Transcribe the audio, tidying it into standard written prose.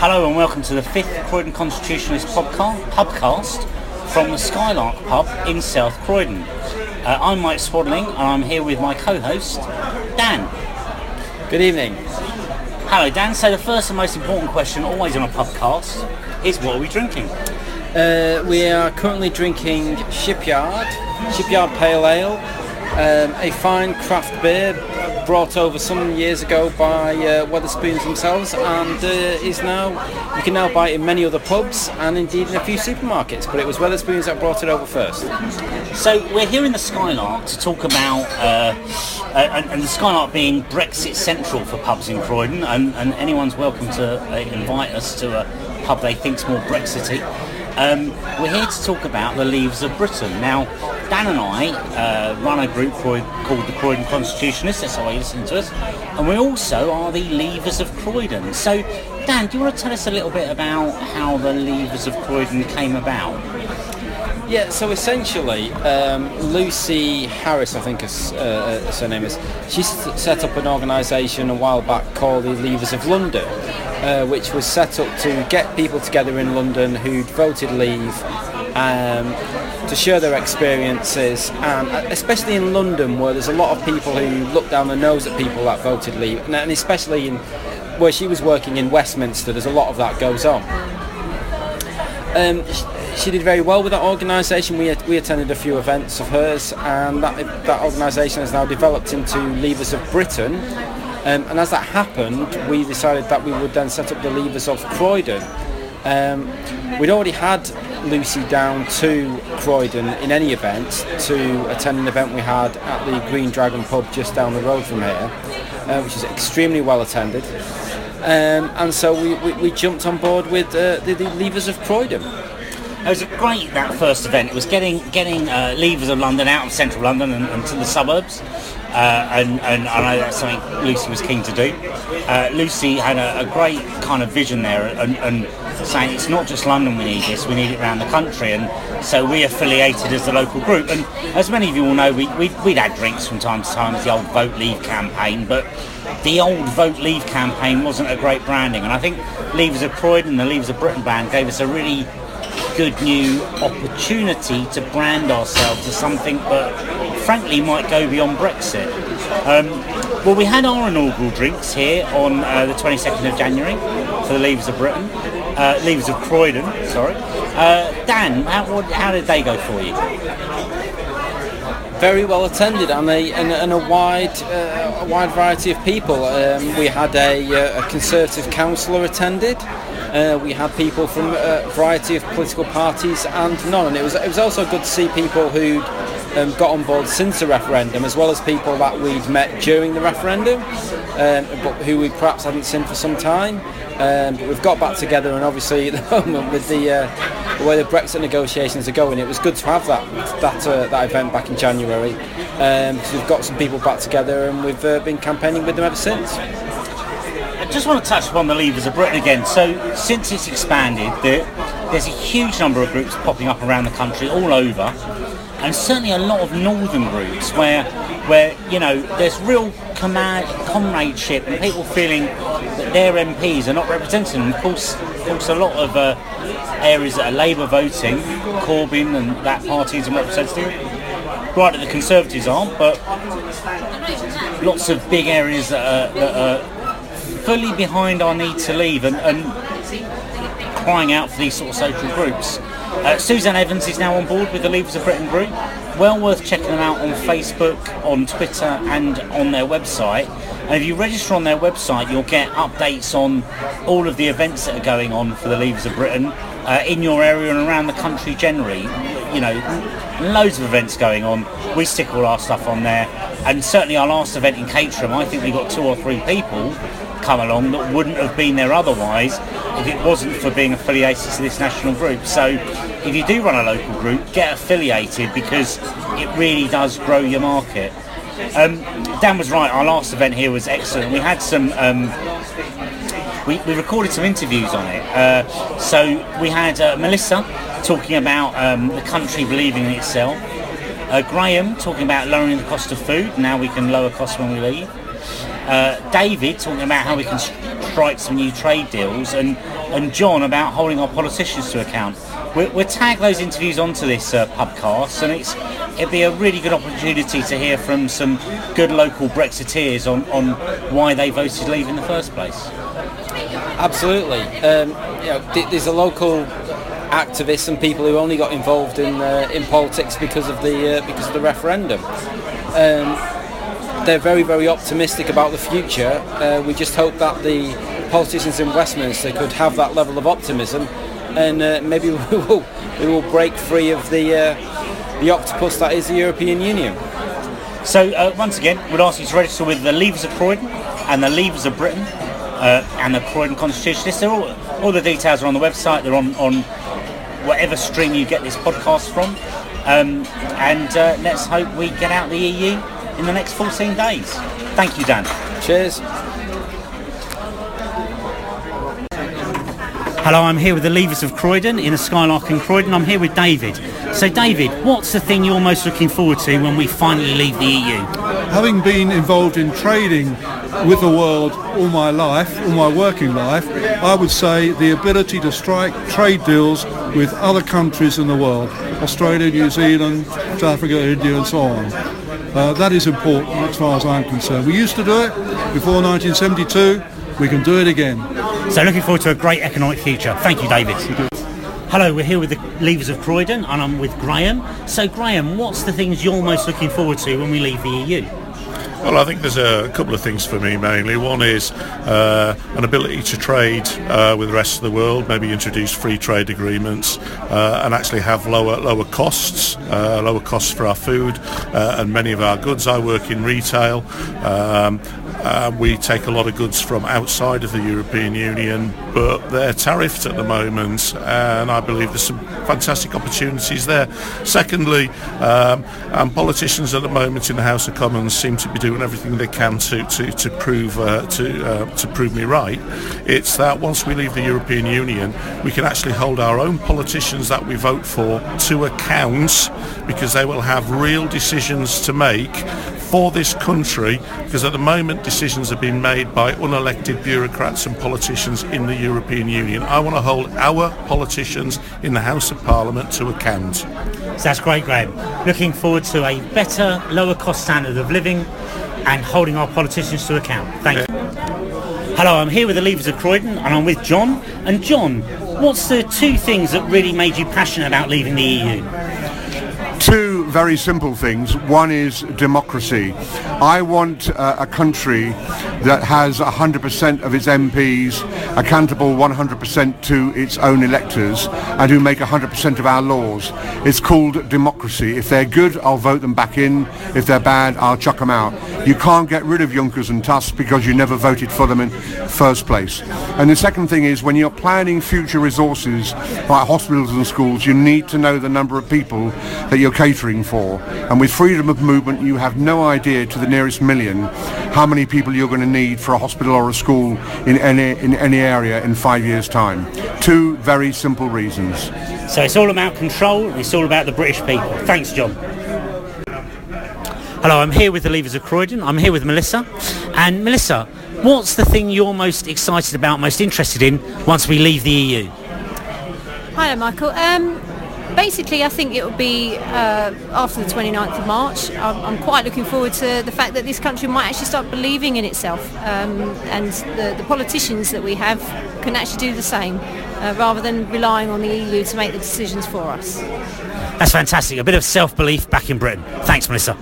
Hello and welcome to the 5th Croydon Constitutionalist Pubcast from the Skylark pub in South Croydon. I'm Mike Swadling and I'm here with my co-host, Dan. Good evening. Hello Dan, so the first and most important question always on a pubcast is what are we drinking? We are currently drinking Shipyard Pale Ale, a fine craft beer brought over some years ago by Wetherspoons themselves, and you can now buy it in many other pubs and indeed in a few supermarkets, but it was Wetherspoons that brought it over first. So we're here in the Skylark to talk about and the Skylark being Brexit central for pubs in Croydon, and anyone's welcome to invite us to a pub they think's more Brexity. We're here to talk about the Leavers of Britain. Now, Dan and I run a group called the Croydon Constitutionalists, that's how you listen to us, and we also are the Leavers of Croydon. So, Dan, do you want to tell us a little bit about how the Leavers of Croydon came about? Yeah, so essentially, Lucy Harris, I think her name is, she set up an organisation a while back called the Leavers of London, which was set up to get people together in London who'd voted Leave, to share their experiences, and especially in London where there's a lot of people who look down their nose at people that voted Leave, and especially in where she was working in Westminster, there's a lot of that goes on. She did very well with that organisation. We attended a few events of hers, and that organisation has now developed into Leavers of Britain. And as that happened, we decided that we would then set up the Leavers of Croydon. We'd already had Lucy down to Croydon in any event to attend an event we had at the Green Dragon pub just down the road from here, which is extremely well attended. And so we jumped on board with the Leavers of Croydon. It was great, that first event. It was getting Leavers of London out of central London and to the suburbs. And I know that's something Lucy was keen to do. Lucy had a great kind of vision there and saying it's not just London we need this, we need it around the country. And so we affiliated as the local group. And as many of you will know, we'd had drinks from time to time as the old Vote Leave campaign, but the old Vote Leave campaign wasn't a great branding. And I think Leavers of Croydon and the Leavers of Britain band gave us a really good new opportunity to brand ourselves as something that frankly might go beyond Brexit. Well, we had our inaugural drinks here on the 22nd of January for the Leavers of Britain, Leavers of Croydon, sorry. Dan, how did they go for you? Very well attended, and a wide variety of people. We had a Conservative councillor attended. We had people from a variety of political parties and none, and it was also good to see people who got on board since the referendum, as well as people that we'd met during the referendum, but who we perhaps hadn't seen for some time. But we've got back together, and obviously at the moment with the way the Brexit negotiations are going, it was good to have that event back in January. So we've got some people back together, and we've been campaigning with them ever since. I just want to touch upon the Leavers of Britain again. So since it's expanded, there's a huge number of groups popping up around the country, all over, and certainly a lot of northern groups where you know there's real comradeship and people feeling that their MPs are not represented. And of course a lot of areas that are Labour voting, Corbyn and that party isn't represented. Right, that the Conservatives aren't, but lots of big areas that are fully behind our need to leave and crying out for these sort of social groups. Suzanne Evans is now on board with the Leavers of Britain group. Well worth checking them out on Facebook, on Twitter and on their website. And if you register on their website, you'll get updates on all of the events that are going on for the Leavers of Britain in your area and around the country generally. You know, loads of events going on. We stick all our stuff on there. And certainly our last event in Caterham, I think we got 2 or 3 people come along that wouldn't have been there otherwise if it wasn't for being affiliated to this national group. So if you do run a local group, get affiliated because it really does grow your market. Dan was right, our last event here was excellent. We had some we recorded some interviews on it. So we had Melissa talking about the country believing in itself, Graham talking about lowering the cost of food, now we can lower costs when we leave, David talking about how we can strikes and new trade deals, and John about holding our politicians to account. We'll tag those interviews onto this Pubcast, and it'd be a really good opportunity to hear from some good local Brexiteers on why they voted leave in the first place. Absolutely. There's a local activists and people who only got involved in politics because of the referendum. They're very, very optimistic about the future. We just hope that the politicians in Westminster could have that level of optimism, and maybe we will break free of the octopus that is the European Union. So once again, we'd ask you to register with the Leavers of Croydon and the Leavers of Britain and the Croydon Constitutionalists. All the details are on the website. They're on whatever stream you get this podcast from. And let's hope we get out the EU in the next 14 days. Thank you, Dan. Cheers. Hello, I'm here with the Leavers of Croydon in a Skylark in Croydon. I'm here with David. So David, what's the thing you're most looking forward to when we finally leave the EU? Having been involved in trading with the world all my life, all my working life, I would say the ability to strike trade deals with other countries in the world, Australia, New Zealand, South Africa, India and so on. That is important as far as I'm concerned. We used to do it before 1972, we can do it again. So looking forward to a great economic future. Thank you, David. Hello, we're here with the Leavers of Croydon and I'm with Graham. So Graham, what's the things you're most looking forward to when we leave the EU? Well, I think there's a couple of things for me mainly. One is an ability to trade with the rest of the world, maybe introduce free trade agreements and actually have lower costs for our food and many of our goods. I work in retail. We take a lot of goods from outside of the European Union, but they're tariffed at the moment, and I believe there's some fantastic opportunities there. Secondly, politicians at the moment in the House of Commons seem to be doing everything they can to prove me right. It's that once we leave the European Union, we can actually hold our own politicians that we vote for to account, because they will have real decisions to make for this country, because at the moment decisions are being made by unelected bureaucrats and politicians in the European Union. I want to hold our politicians in the House of Parliament to account. So that's great, Graham. Looking forward to a better, lower cost standard of living and holding our politicians to account. Thank you. Hello, I'm here with the Leavers of Croydon and I'm with John. And John, what's the two things that really made you passionate about leaving the EU? Two very simple things. One is democracy. I want a country that has 100% of its MPs accountable 100% to its own electors and who make 100% of our laws. It's called democracy. If they're good, I'll vote them back in. If they're bad, I'll chuck them out. You can't get rid of Junkers and Tusk because you never voted for them in first place. And the second thing is, when you're planning future resources like hospitals and schools, you need to know the number of people that you're catering for. And with freedom of movement, you have no idea to the nearest million how many people you're going to need for a hospital or a school in any area in 5 years' time. Two very simple reasons. So it's all about control, and it's all about the British people. Thanks, John. Hello, I'm here with the Leavers of Croydon. I'm here with Melissa. And Melissa, what's the thing you're most excited about, most interested in once we leave the EU? Hi there, Michael. Basically, I think it will be after the 29th of March. I'm quite looking forward to the fact that this country might actually start believing in itself, and the politicians that we have can actually do the same, rather than relying on the EU to make the decisions for us. That's fantastic. A bit of self-belief back in Britain. Thanks, Melissa.